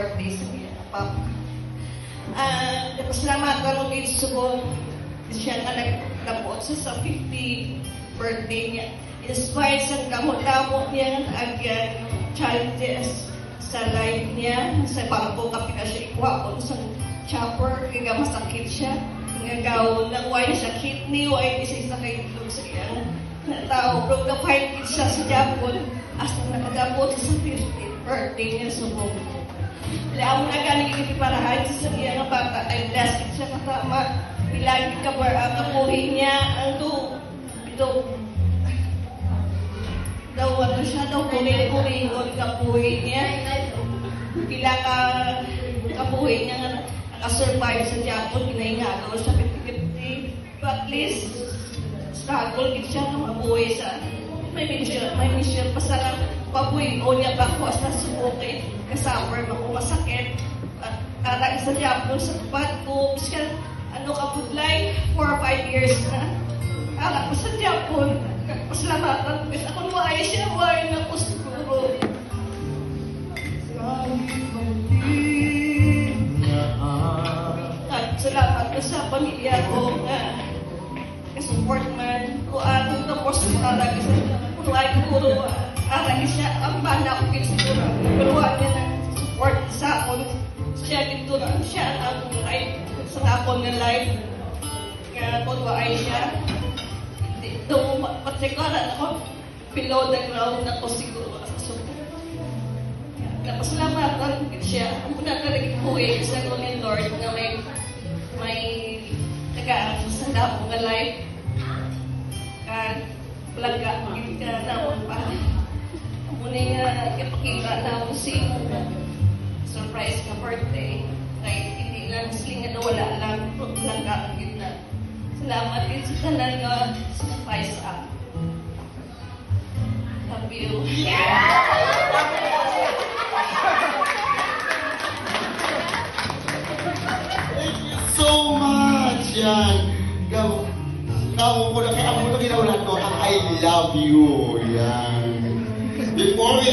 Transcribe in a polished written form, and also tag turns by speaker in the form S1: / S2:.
S1: birthday sa iya, Papa. Salamat ka ng Subon. Siya nga nagdabot sa 50th birthday niya. Inspired sa gamot-gamot niya ng agyan, challenges sa life niya. Sa bangko kapit na siya ikuha ko sa chopper, kaya masakit siya. Ngagawon ng why sa kidney, why isa sa kaitulog sa iya. Tao, pero kapahit siya sa Japon, hasta nakadabot sa 50th birthday niya sa buong. Wala ako na galing ikiparahan sa iya nga bata, ay blessed siya katama. Bilagi kapuhin niya, ito, daw ano siya, daw kuling-kulingon kapuhin niya. Pila kapuhin niya nga nakasurvive sa Japon, ginaingalo siya 50-50. But at least, struggle din siya ng mabuhay sa may mission pa sa pabuhay o niya bakwas na sumukit kasuffer ako masakit at ara sa Japon sa tupat ko siya kapudlay 4 or 5 years na ara ko sa Japon pasalamatan kasi ako nuway siya nuway na ko siguro at salamat ko sa pamilya ko na support man ko ato tapos para kasi kunuay ko ara siya ang bana ko siguro kunuay niya ng support sa ako siya dito na siya ang ay sa ako ng life kaya kunuay siya dito patsikara ako below the ground na ko siguro sa support napasalamatan siya ang muna talagang buhay sa ng Lord na may tagaan sa dapong nga life kan belaga gitu ka na pa muna nga ipakita na mo si surprise ka birthday kahit hindi lang silingan na wala lang belaga gitu na salamat din sa tanan nga surprise up love you
S2: so much yan Kamu ko na kaya mo ito ginawala ko ang I love you yan before we